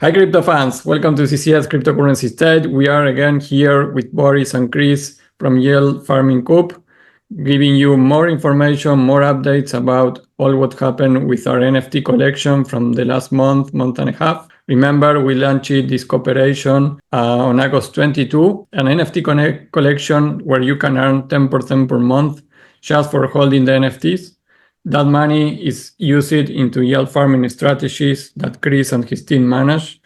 Hi, crypto fans. Welcome to CCS Cryptocurrency Stage. We are again here with Boris and Kris from Yield Farming Coop, giving you more information, more updates about all what happened with our NFT collection from the last month and a half. Remember, we launched this cooperation on August 22, an NFT collection where you can earn 10% per month just for holding the NFTs. That money is used into yield farming strategies that Kris and his team manage.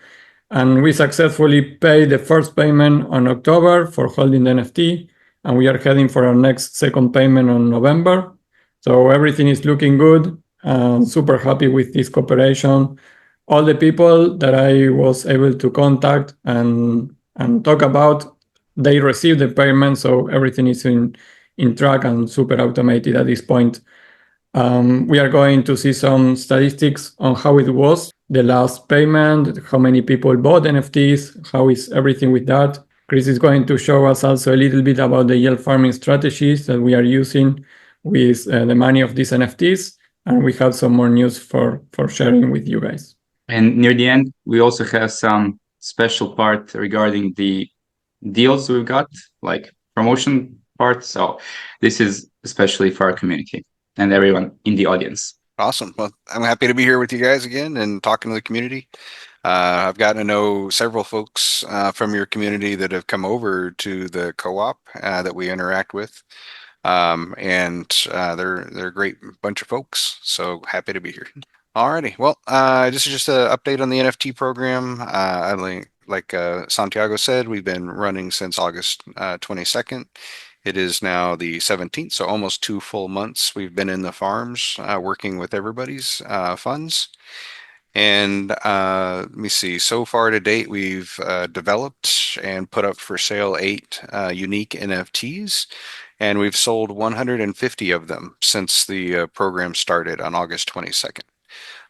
And we successfully paid the first payment on October for holding the NFT. And we are heading for our next second payment on November. So everything is looking good. Super happy with this cooperation. All the people that I was able to contact and talk about, they received the payment. So everything is in track and super automated at this point. We are going to see some statistics on how it was, the last payment, how many people bought NFTs, how is everything with that. Kris is going to show us also a little bit about the yield farming strategies that we are using with the money of these NFTs. And we have some more news for sharing with you guys. And near the end, we also have some special part regarding the deals we've got, like promotion part. So this is especially for our community and everyone in the audience. Awesome. Well, I'm happy to be here with you guys again and talking to the community. I've gotten to know several folks from your community that have come over to the co-op that we interact with. And they're a great bunch of folks. So happy to be here. Alrighty. Well, this is just an update on the NFT program. Like Santiago said, we've been running since August 22nd. It is now the 17th, so almost 2 full months we've been in the farms working with everybody's funds. And let me see, so far to date, we've developed and put up for sale 8 unique NFTs, and we've sold 150 of them since the program started on August 22nd.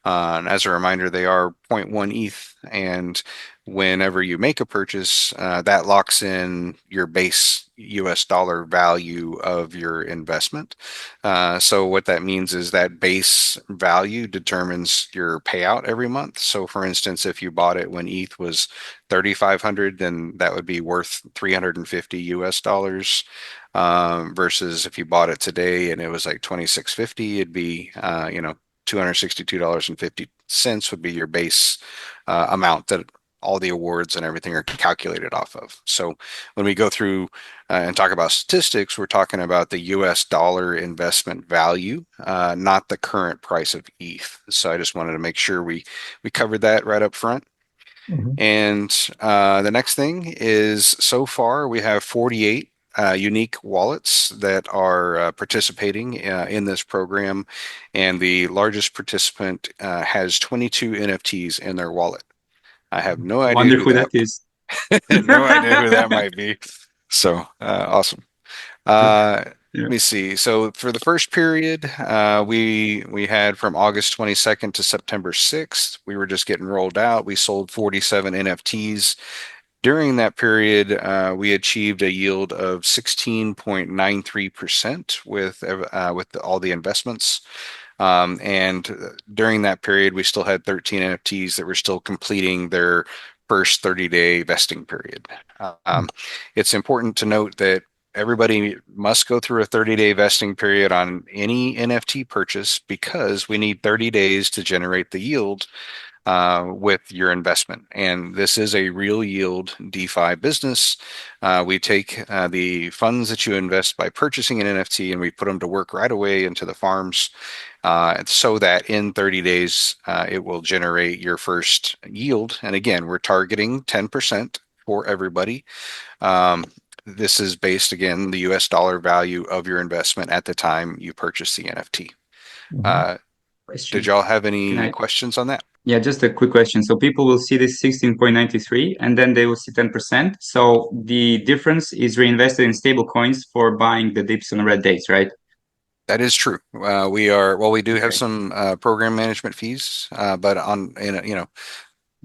And as a reminder, they are 0.1 ETH, and whenever you make a purchase, that locks in your base US dollar value of your investment. So what that means is that base value determines your payout every month. So for instance, if you bought it when ETH was 3,500, then that would be worth 350 US dollars. Versus if you bought it today and it was like 2650, it'd be, $262.50 would be your base amount that all the awards and everything are calculated off of. So when we go through and talk about statistics, we're talking about the US dollar investment value, not the current price of ETH. So I just wanted to make sure we covered that right up front. Mm-hmm. And the next thing is, so far we have 48 unique wallets that are participating in this program, and the largest participant has 22 NFTs in their wallet. I have no idea. Wonder who that is. No idea who that might be. So awesome. Yeah. Let me see. So for the first period, we had from August 22nd to September 6th. We were just getting rolled out. We sold 47 NFTs. During that period, we achieved a yield of 16.93% with all the investments. And during that period, we still had 13 NFTs that were still completing their first 30-day vesting period. It's important to note that everybody must go through a 30-day vesting period on any NFT purchase, because we need 30 days to generate the yield with your investment. And this is a real yield DeFi business. We take the funds that you invest by purchasing an NFT and we put them to work right away into the farms, so that in 30 days it will generate your first yield. And again, we're targeting 10% for everybody. This is based, again, the US dollar value of your investment at the time you purchase the NFT. Mm-hmm. Did y'all have any questions on that? Yeah, just a quick question. So people will see this 16.93 and then they will see 10%. So the difference is reinvested in stable coins for buying the dips on red days, right? That is true. We do have some program management fees, but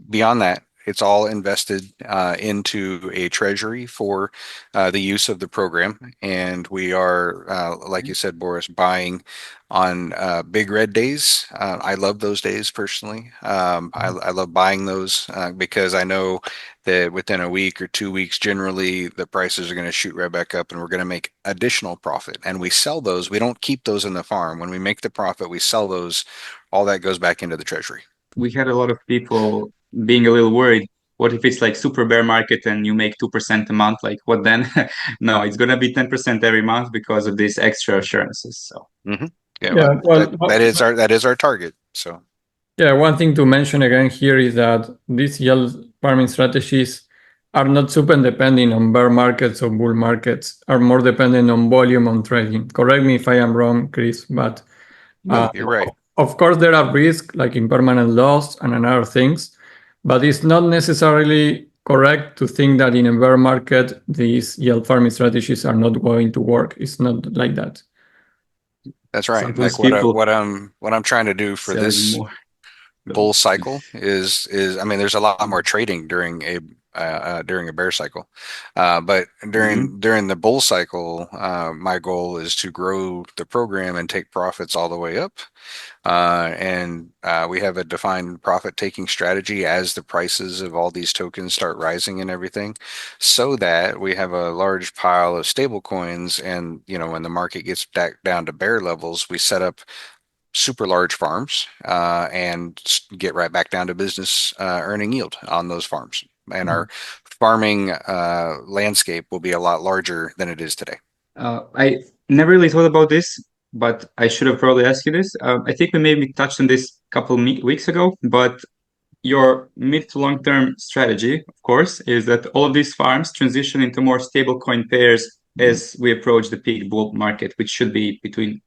beyond that, it's all invested into a treasury for the use of the program. And we are, like you said, Boris, buying on big red days. I love those days personally. I love buying those because I know that within a week or 2 weeks, generally the prices are going to shoot right back up and we're going to make additional profit. And we sell those. We don't keep those in the farm. When we make the profit, we sell those. All that goes back into the treasury. We had a lot of people being a little worried. What if it's like super bear market and you make 2% a month? Like what then? No, it's gonna be 10% every month because of these extra assurances. So Yeah, Yeah, well, that is our target. So yeah, one thing to mention again here is that these yield farming strategies are not super dependent on bear markets or bull markets, are more dependent on volume on trading. Correct me if I am wrong, Chris, but no, you're right. of course there are risks like impermanent loss and other things, but it's not necessarily correct to think that in a bear market these yield farming strategies are not going to work. It's not like that. That's right. sometimes Like people what I'm trying to do for sell this more. bull cycle is I mean, there's a lot more trading during a bear cycle, but during the bull cycle, my goal is to grow the program and take profits all the way up. And we have a defined profit taking strategy as the prices of all these tokens start rising and everything, so that we have a large pile of stable coins. And when the market gets back down to bear levels, we set up super large farms and get right back down to business earning yield on those farms. And our farming landscape will be a lot larger than it is today. I never really thought about this, but I should have probably asked you this. I think we maybe touched on this a couple weeks ago, but your mid to long term strategy, of course, is that all of these farms transition into more stable coin pairs as we approach the peak bull market, which should be between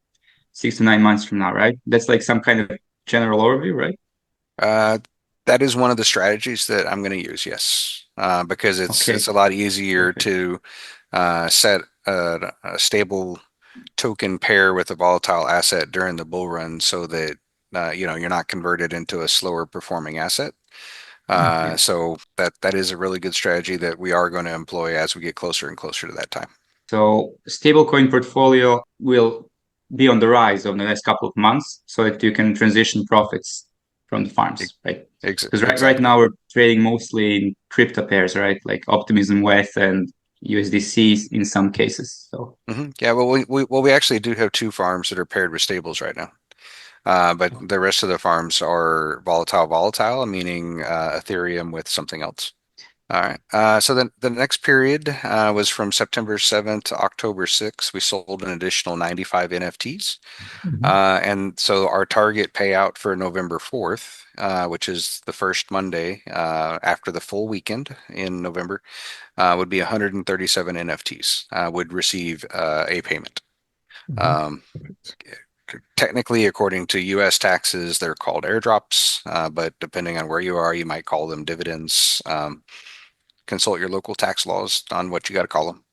6 to 9 months from now, right? That's like some kind of general overview, right? That is one of the strategies that I'm going to use, yes, because it's a lot easier to set a stable token pair with a volatile asset during the bull run, so that you're not converted into a slower performing asset. So that is a really good strategy that we are going to employ as we get closer and closer to that time. So stablecoin portfolio will be on the rise over the next couple of months, so that you can transition profits from the farms, right? Because right now we're trading mostly in crypto pairs, right? Like Optimism WETH and USDC in some cases. So yeah, well, we actually do have 2 farms that are paired with stables right now. But the rest of the farms are volatile, meaning Ethereum with something else. All right. So then the next period was from September 7th to October 6th. We sold an additional 95 NFTs. And so our target payout for November 4th, which is the first Monday after the full weekend in November, would be 137 NFTs would receive a payment. Technically, according to US taxes, they're called airdrops, but depending on where you are, you might call them dividends. Consult your local tax laws on what you got to call them.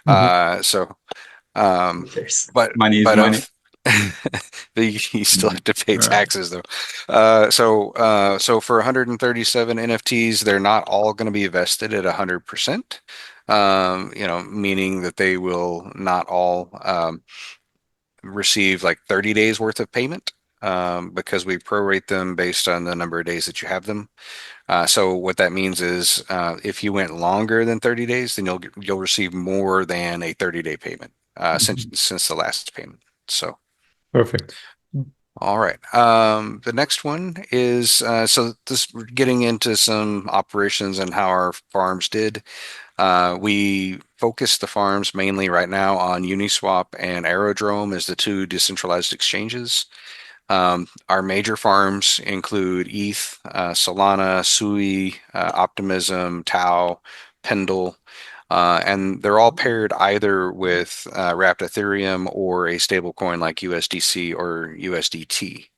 But money is money. You still have to pay taxes though. So for 137 NFTs, they're not all going to be vested at 100%. Meaning that they will not all receive like 30 days worth of payment, because we prorate them based on the number of days that you have them. So what that means is if you went longer than 30 days, then you'll receive more than a 30-day payment since the last payment. So perfect. All right. The next one is so this getting into some operations and how our farms did. We focused the farms mainly right now on Uniswap and Aerodrome as the 2 decentralized exchanges. Our major farms include ETH, Solana, Sui, Optimism, Tau, Pendle, and they're all paired either with wrapped Ethereum or a stablecoin like USDC or USDT.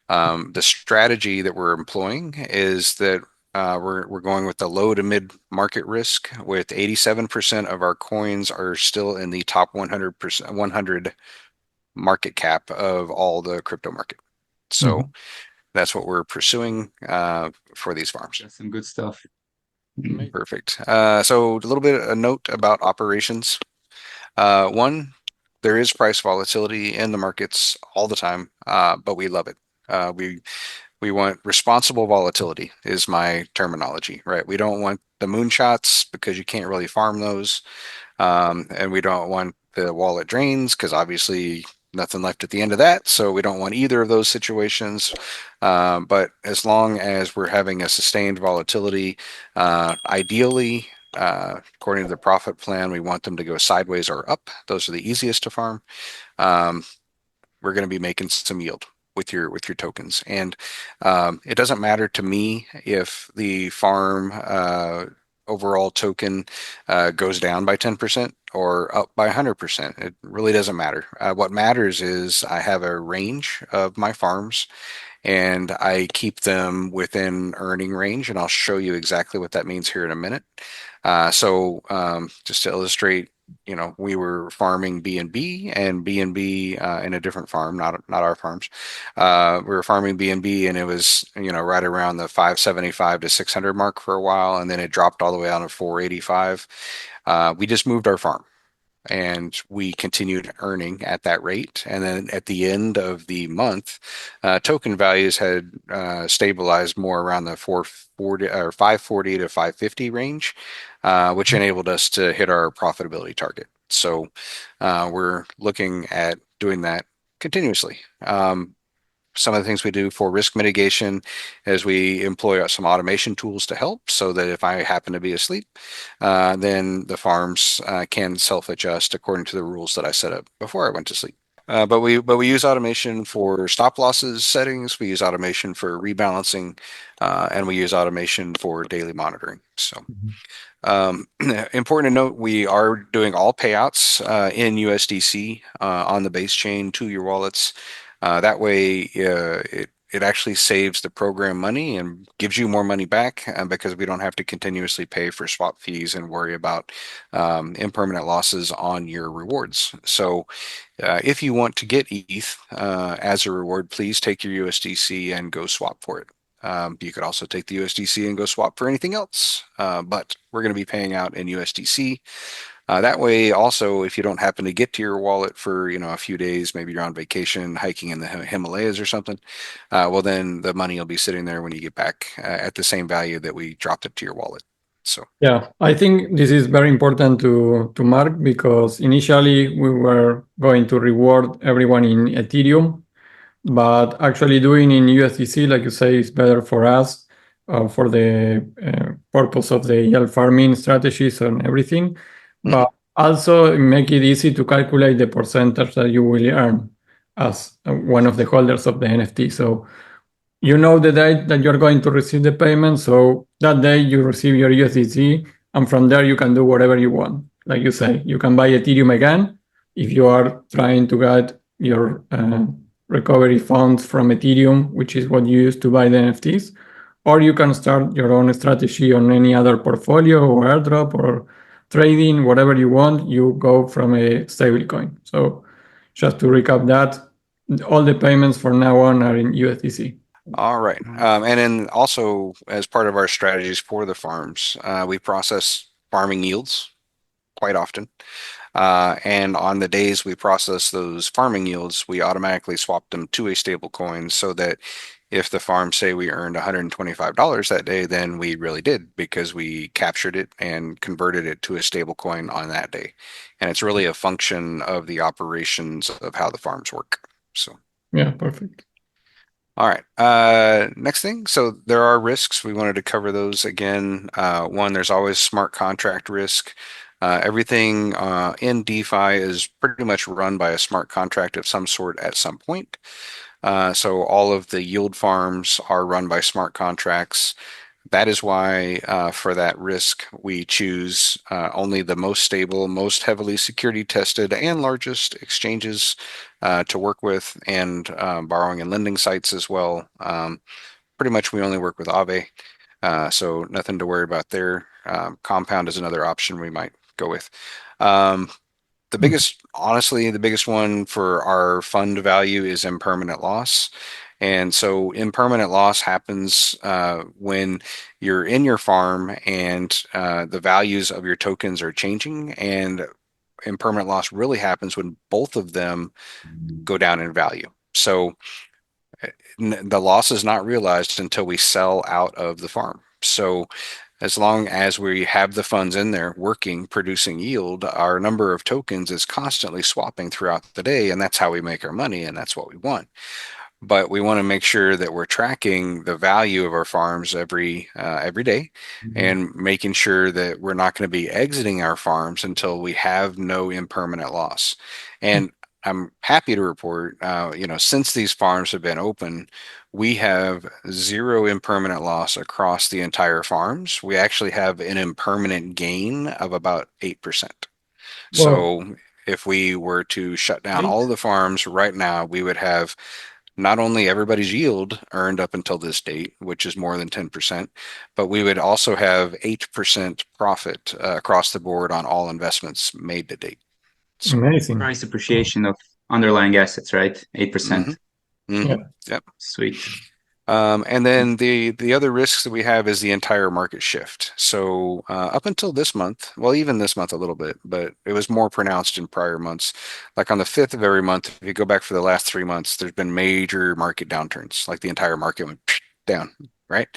The strategy that we're employing is that we're going with the low to mid market risk, with 87% of our coins are still in the top 100 market cap of all the crypto market. So that's what we're pursuing for these farms. That's some good stuff. Perfect. So a little bit a note about operations. One, there is price volatility in the markets all the time, but we love it. We want responsible volatility is my terminology, right? We don't want the moonshots because you can't really farm those. And we don't want the wallet drains because obviously nothing left at the end of that. So we don't want either of those situations. But as long as we're having a sustained volatility, ideally, according to the profit plan, we want them to go sideways or up. Those are the easiest to farm. We're going to be making some yield with your tokens, and it doesn't matter to me if the farm overall token goes down by 10% or up by 100%. It really doesn't matter. What matters is I have a range of my farms and I keep them within earning range, and I'll show you exactly what that means here in a minute. Just to illustrate, we were farming B&B and B&B in a different farm, not our farms. We were farming B&B and it was, right around the 575 to 600 mark for a while, and then it dropped all the way down to 485. We just moved our farm and we continued earning at that rate. And then at the end of the month, token values had stabilized more around the 440 or 540 to 550 range, which enabled us to hit our profitability target. So we're looking at doing that continuously. Some of the things we do for risk mitigation is we employ some automation tools to help so that if I happen to be asleep, then the farms can self-adjust according to the rules that I set up before I went to sleep. But we use automation for stop losses settings, we use automation for rebalancing, and we use automation for daily monitoring. So important to note, we are doing all payouts in USDC on the base chain to your wallets. That way, it actually saves the program money and gives you more money back because we don't have to continuously pay for swap fees and worry about impermanent losses on your rewards. So if you want to get ETH as a reward, please take your USDC and go swap for it. You could also take the USDC and go swap for anything else, but we're going to be paying out in USDC. That way, also, if you don't happen to get to your wallet for a few days, maybe you're on vacation, hiking in the Himalayas or something, well, then the money will be sitting there when you get back at the same value that we dropped it to your wallet. So yeah, I think this is very important to mark because initially we were going to reward everyone in Ethereum, but actually doing in USDC, like you say, is better for us for the purpose of the yield farming strategies and everything. But also make it easy to calculate the percentage that you will earn as one of the holders of the NFT. So you know the date that you're going to receive the payment. So that day you receive your USDC, and from there you can do whatever you want. Like you say, you can buy Ethereum again if you are trying to get your recovery funds from Ethereum, which is what you use to buy the NFTs, or you can start your own strategy on any other portfolio or airdrop or trading, whatever you want. You go from a stablecoin. So just to recap that, all the payments from now on are in USDC. All right. And then also as part of our strategies for the farms, we process farming yields quite often. And on the days we process those farming yields, we automatically swap them to a stable coin so that if the farms say we earned $125 that day, then we really did because we captured it and converted it to a stable coin on that day. And it's really a function of the operations of how the farms work. So yeah, perfect. All right. Next thing. So there are risks. We wanted to cover those again. One, there's always smart contract risk. Everything in DeFi is pretty much run by a smart contract of some sort at some point. So all of the yield farms are run by smart contracts. That is why for that risk, we choose only the most stable, most heavily security tested and largest exchanges to work with, and borrowing and lending sites as well. Pretty much we only work with Aave, so nothing to worry about there. Compound is another option we might go with. Honestly, the biggest one for our fund value is impermanent loss. And so impermanent loss happens when you're in your farm and the values of your tokens are changing, and impermanent loss really happens when both of them go down in value. So the loss is not realized until we sell out of the farm. So as long as we have the funds in there working, producing yield, our number of tokens is constantly swapping throughout the day, and that's how we make our money, and that's what we want. But we want to make sure that we're tracking the value of our farms every day, and making sure that we're not going to be exiting our farms until we have no impermanent loss. And I'm happy to report, since these farms have been open, we have zero impermanent loss across the entire farms. We actually have an impermanent gain of about 8%. Wow. So if we were to shut down all of the farms right now, we would have not only everybody's yield earned up until this date, which is more than 10%, but we would also have 8% profit across the board on all investments made to date. So, Amazing. Price appreciation of underlying assets, right? 8%. Yeah. Yep. Sweet. And then the other risks that we have is the entire market shift. So up until this month, well, even this month a little bit, but it was more pronounced in prior months. Like on the 5th of every month, if you go back for the last 3 months, there's been major market downturns. Like the entire market went down, right?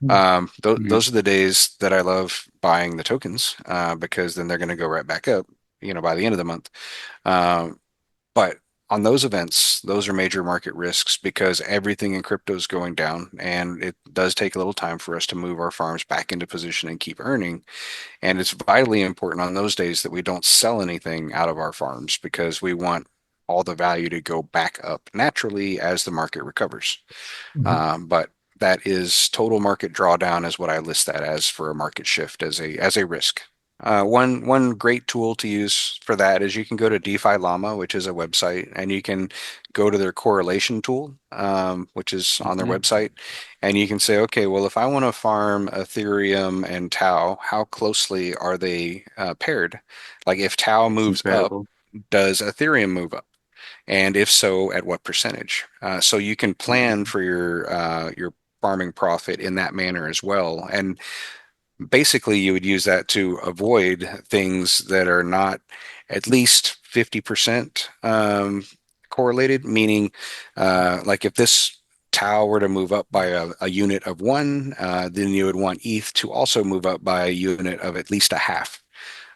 Those are the days that I love buying the tokens because then they're going to go right back up, by the end of the month. But on those events, those are major market risks because everything in crypto is going down, and it does take a little time for us to move our farms back into position and keep earning. And it's vitally important on those days that we don't sell anything out of our farms because we want all the value to go back up naturally as the market recovers. But that is total market drawdown is what I list that as for a market shift as a risk. One great tool to use for that is you can go to DeFi Llama, which is a website, and you can go to their correlation tool, which is on their website, and you can say, okay, well, if I want to farm Ethereum and Tau, how closely are they paired? Like if Tau moves up, does Ethereum move up? And if so, at what percentage? So you can plan for your farming profit in that manner as well. And basically you would use that to avoid things that are not at least 50% correlated, meaning like if this Tau were to move up by a unit of 1, then you would want ETH to also move up by a unit of at least a half.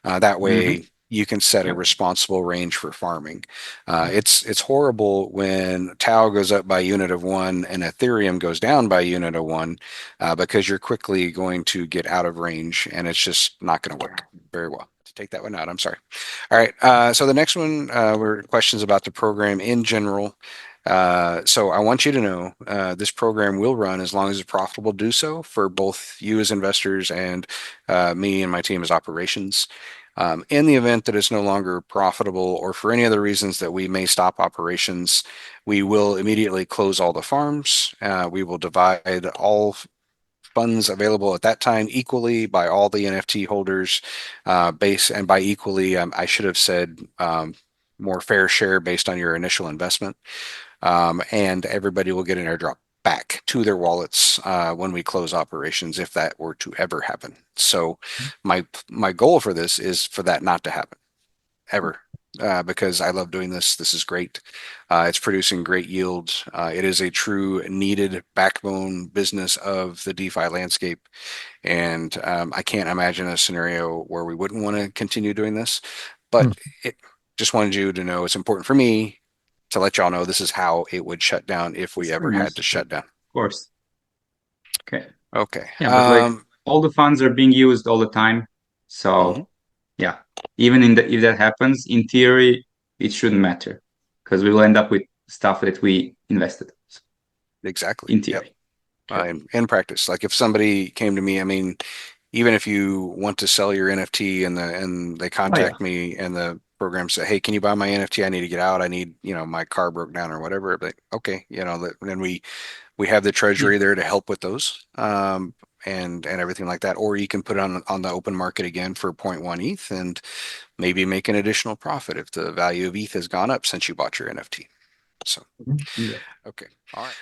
That way you can set a responsible range for farming. It's horrible when Tau goes up by a unit of 1 and Ethereum goes down by a unit of 1 because you're quickly going to get out of range, and it's just not going to work very well. To take that one out, I'm sorry. All right, so the next one were questions about the program in general. So I want you to know this program will run as long as it's profitable to do so for both you as investors and me and my team as operations. In the event that it's no longer profitable or for any other reasons that we may stop operations, we will immediately close all the farms. We will divide all funds available at that time equally by all the NFT holders and by equally, I should have said more fair share based on your initial investment. And everybody will get an airdrop back to their wallets when we close operations, if that were to ever happen. So my goal for this is for that not to happen ever, because I love doing this. This is great. It's producing great yields. It is a true needed backbone business of the DeFi landscape. And I can't imagine a scenario where we wouldn't want to continue doing this. But it just wanted you to know it's important for me to let y'all know this is how it would shut down if we ever had to shut down. Of course. Okay. Okay. Yeah, but like all the funds are being used all the time. So yeah, even if that happens, in theory, it shouldn't matter because we will end up with stuff that we invested. Exactly. In theory. In practice, like if somebody came to me, I mean, even if you want to sell your NFT and they contact me and the program say, hey, can you buy my NFT? I need to get out. I need, my car broke down or whatever. But okay, then we have the treasury there to help with those and everything like that. Or you can put it on the open market again for 0.1 ETH and maybe make an additional profit if the value of ETH has gone up since you bought your NFT. So, okay. All right.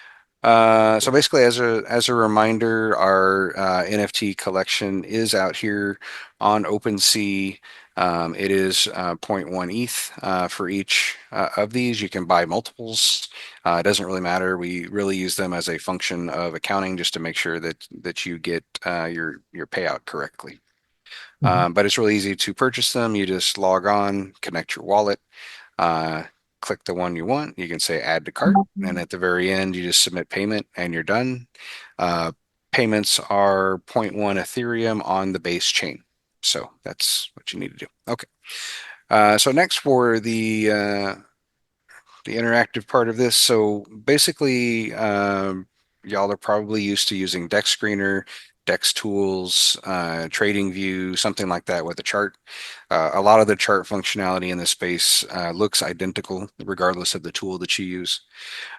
So basically, as a reminder, our NFT collection is out here on OpenSea. It is 0.1 ETH for each of these. You can buy multiples. It doesn't really matter. We really use them as a function of accounting just to make sure that you get your payout correctly. But it's really easy to purchase them. You just log on, connect your wallet, click the one you want. You can say add to cart, and at the very end, you just submit payment and you're done. Payments are 0.1 Ethereum on the base chain. So that's what you need to do. Okay. So next for the interactive part of this. So basically, y'all are probably used to using Deck Screener, Dex Tools, Trading View, something like that with a chart. A lot of the chart functionality in this space looks identical regardless of the tool that you use.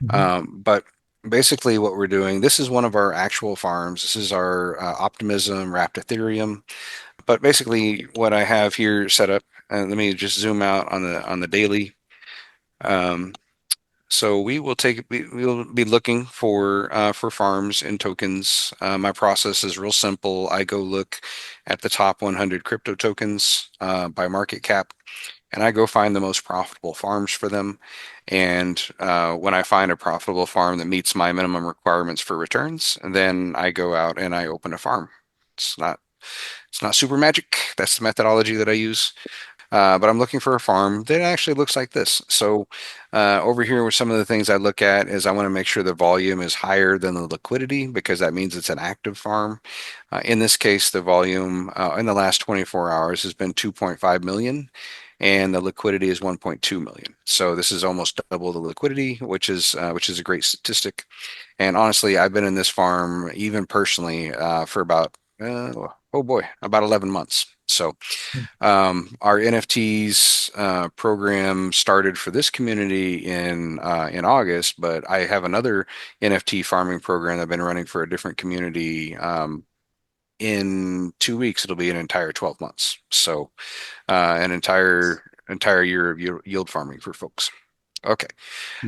But basically what we're doing, this is one of our actual farms. This is our Optimism wrapped Ethereum. But basically what I have here set up, and let me just zoom out on the daily. So we will be looking for farms and tokens. My process is real simple. I go look at the top 100 crypto tokens by market cap, and I go find the most profitable farms for them. And when I find a profitable farm that meets my minimum requirements for returns, then I go out and I open a farm. It's not super magic. That's the methodology that I use. But I'm looking for a farm that actually looks like this. So over here with some of the things I look at is I want to make sure the volume is higher than the liquidity because that means it's an active farm. In this case, the volume in the last 24 hours has been 2.5 million and the liquidity is 1.2 million. So this is almost double the liquidity, which is a great statistic. And honestly, I've been in this farm even personally for about about 11 months. So our NFTs program started for this community in August, but I have another NFT farming program that I've been running for a different community. In 2 weeks, it'll be an entire 12 months. So an entire year of yield farming for folks. Okay.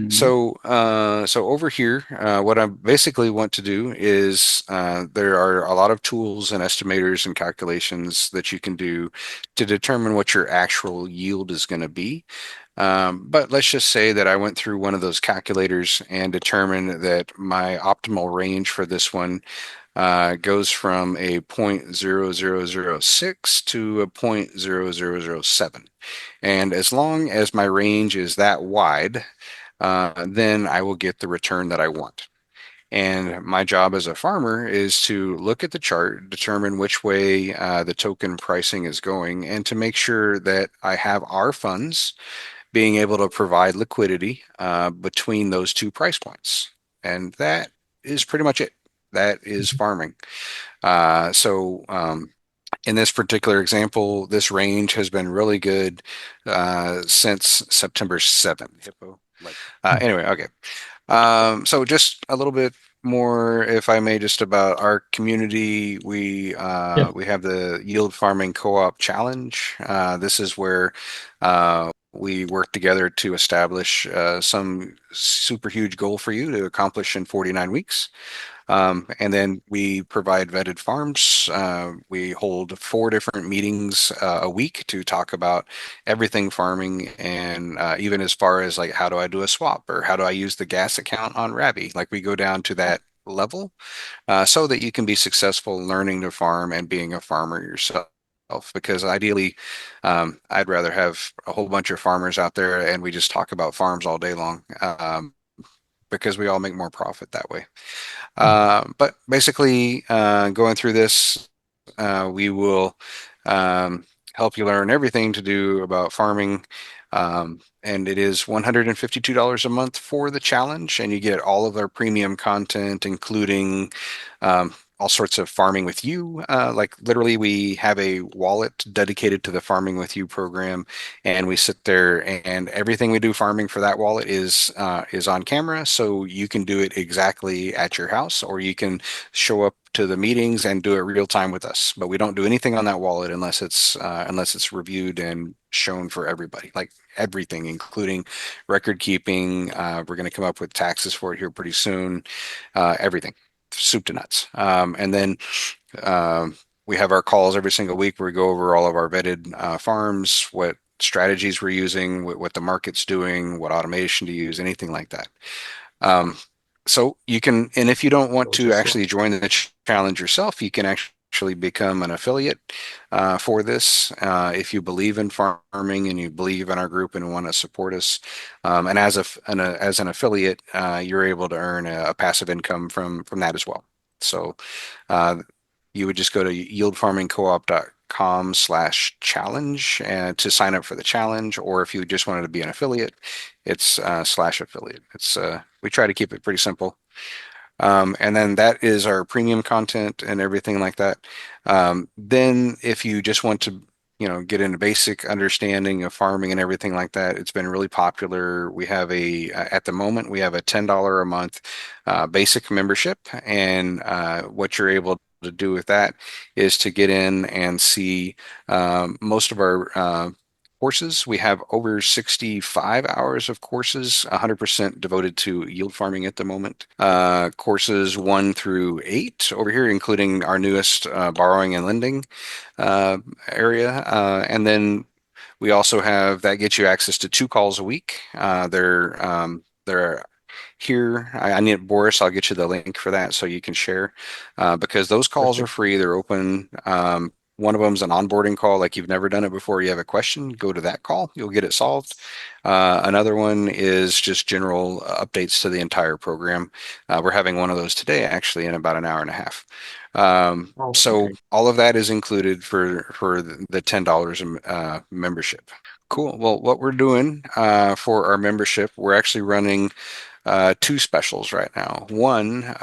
So over here, what I basically want to do is there are a lot of tools and estimators and calculations that you can do to determine what your actual yield is going to be. But let's just say that I went through one of those calculators and determined that my optimal range for this one goes from a 0.0006 to a 0.0007. And as long as my range is that wide, then I will get the return that I want. And my job as a farmer is to look at the chart, determine which way the token pricing is going, and to make sure that I have our funds being able to provide liquidity between those two price points. And that is pretty much it. That is farming. In this particular example, this range has been really good since September 7th. Anyway, okay. So just a little bit more, if I may, just about our community. We have the Yield Farming Co-op Challenge. This is where we work together to establish some super huge goal for you to accomplish in 49 weeks. And then we provide vetted farms. We hold 4 different meetings a week to talk about everything farming, and even as far as like how do I do a swap or how do I use the gas account on Rabby. Like we go down to that level so that you can be successful learning to farm and being a farmer yourself. Because ideally, I'd rather have a whole bunch of farmers out there and we just talk about farms all day long because we all make more profit that way. But basically, going through this, we will help you learn everything to do about farming. And it is $152 a month for the challenge, and you get all of our premium content, including all sorts of farming with you. Like literally we have a wallet dedicated to the farming with you program, and we sit there and everything we do farming for that wallet is on camera. So you can do it exactly at your house, or you can show up to the meetings and do it real time with us. But we don't do anything on that wallet unless it's reviewed and shown for everybody, like everything, including record keeping. We're going to come up with taxes for it here pretty soon. Everything, soup to nuts. And then we have our calls every single week where we go over all of our vetted farms, what strategies we're using, what the market's doing, what automation to use, anything like that. So you can, and if you don't want to actually join the challenge yourself, you can actually become an affiliate for this. If you believe in farming and you believe in our group and want to support us, and as an affiliate, you're able to earn a passive income from that as well. So you would just go to yieldfarmingcoop.com/challenge and to sign up for the challenge, or if you just wanted to be an affiliate, it's /affiliate. It's we try to keep it pretty simple. And then that is our premium content and everything like that. Then if you just want to, get into basic understanding of farming and everything like that, it's been really popular. We have at the moment, we have a $10 a month basic membership. And what you're able to do with that is to get in and see most of our courses. We have over 65 hours of courses, 100% devoted to yield farming at the moment. Courses 1 through 8 over here, including our newest borrowing and lending area. And then we also have, that gets you access to 2 calls a week. They're here. I need Boris. I'll get you the link for that so you can share, because those calls are free. They're open. One of them is an onboarding call, like you've never done it before. You have a question, go to that call. You'll get it solved. Another one is just general updates to the entire program. We're having one of those today, actually, in about an hour and a half. So all of that is included for the $10 membership. Cool. Well, what we're doing for our membership, we're actually running 2 specials right now. One,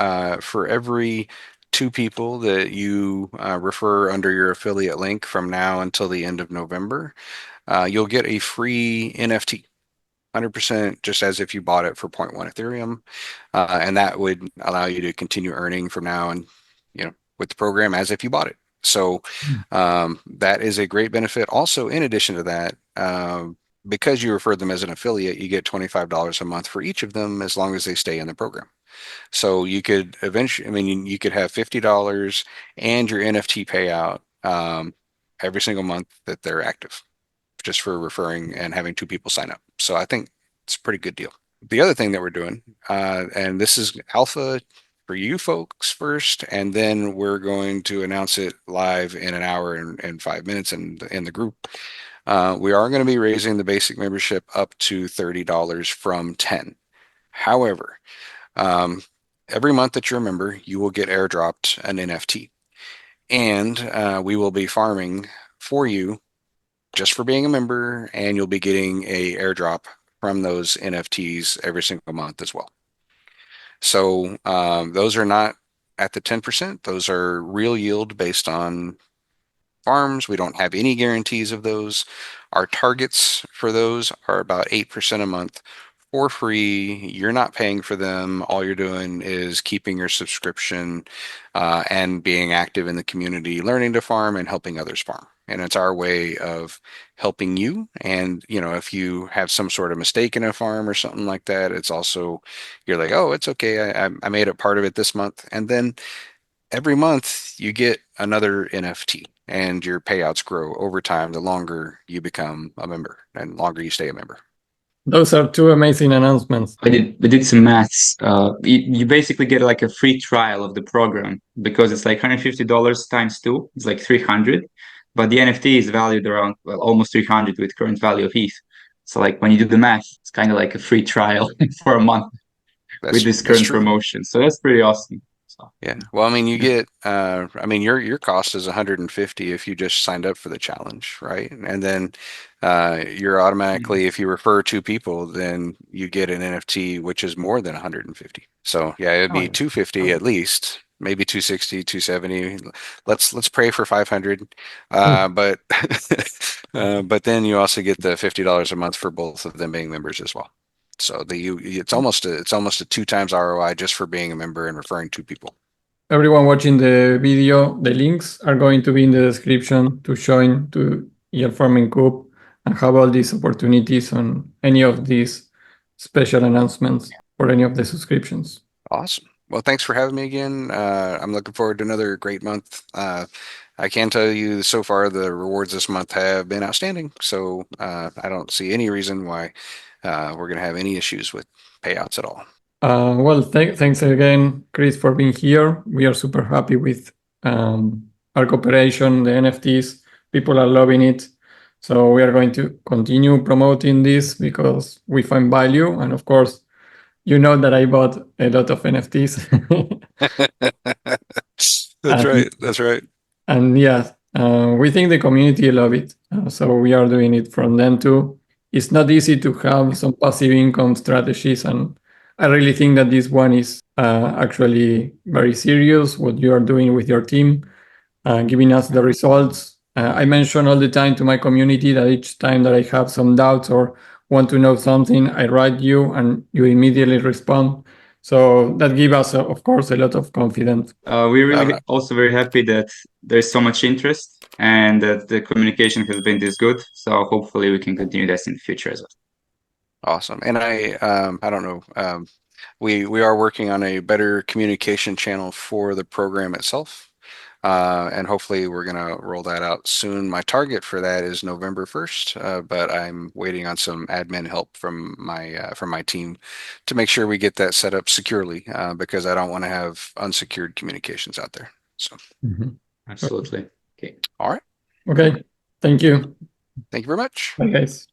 for every 2 people that you refer under your affiliate link from now until the end of November, you'll get a free NFT, 100% just as if you bought it for 0.1 Ethereum. And that would allow you to continue earning from now and, with the program as if you bought it. So that is a great benefit. Also, in addition to that, because you referred them as an affiliate, you get $25 a month for each of them as long as they stay in the program. So you could eventually, you could have $50 and your NFT payout every single month that they're active, just for referring and having 2 people sign up. So I think it's a pretty good deal. The other thing that we're doing, and this is alpha for you folks first, and then we're going to announce it live in an hour and 5 minutes in the group. We are going to be raising the basic membership up to $30 from $10. However, every month that you're a member, you will get airdropped an NFT, and we will be farming for you just for being a member, and you'll be getting a airdrop from those NFTs every single month as well. So those are not at the 10%. Those are real yield based on farms. We don't have any guarantees of those. Our targets for those are about 8% a month for free. You're not paying for them. All you're doing is keeping your subscription and being active in the community, learning to farm and helping others farm. And it's our way of helping you. And, if you have some sort of mistake in a farm or something like that, it's also, you're like, oh, it's okay. I made it part of it this month. And then every month you get another NFT, and your payouts grow over time the longer you become a member and longer you stay a member. Those are 2 amazing announcements. We did some maths. You basically get like a free trial of the program, because it's like $150 times 2. It's like 300, but the NFT is valued around almost 300 with current value of ETH. So like when you do the math, it's kind of like a free trial for a month with this current promotion. So that's pretty awesome. So, yeah. Well, you get, your cost is 150 if you just signed up for the challenge, right? And then you're automatically, if you refer 2 people, then you get an NFT, which is more than 150. So yeah, it'd be 250 at least. maybe 260, 270. Let's pray for 500. But but then you also get the $50 a month for both of them being members as well. So it's almost a 2 times ROI just for being a member and referring to people. Everyone watching the video, the links are going to be in the description to join to Yield Farming Coop and have all these opportunities on any of these special announcements for any of the subscriptions. Awesome. Well, thanks for having me again. I'm looking forward to another great month. I can tell you so far the rewards this month have been outstanding. So I don't see any reason why we're going to have any issues with payouts at all. Well, thanks again, Kris, for being here. We are super happy with our cooperation, the NFTs. People are loving it. So we are going to continue promoting this because we find value. And of course, you know that I bought a lot of NFTs. That's right. And yeah, we think the community love it. So we are doing it from them too. It's not easy to have some passive income strategies, and I really think that this one is actually very serious, what you are doing with your team, giving us the results. I mention all the time to my community that each time that I have some doubts or want to know something, I write you and you immediately respond. So that gives us, of course, a lot of confidence. We're really also very happy that there's so much interest and that the communication has been this good. So hopefully we can continue this in the future as well. Awesome. And I don't know, we are working on a better communication channel for the program itself. And hopefully we're going to roll that out soon. My target for that is November 1st, but I'm waiting on some admin help from my team to make sure we get that set up securely, because I don't want to have unsecured communications out there. So Absolutely. Okay. All right. Okay. Thank you. Thank you very much. Bye, guys.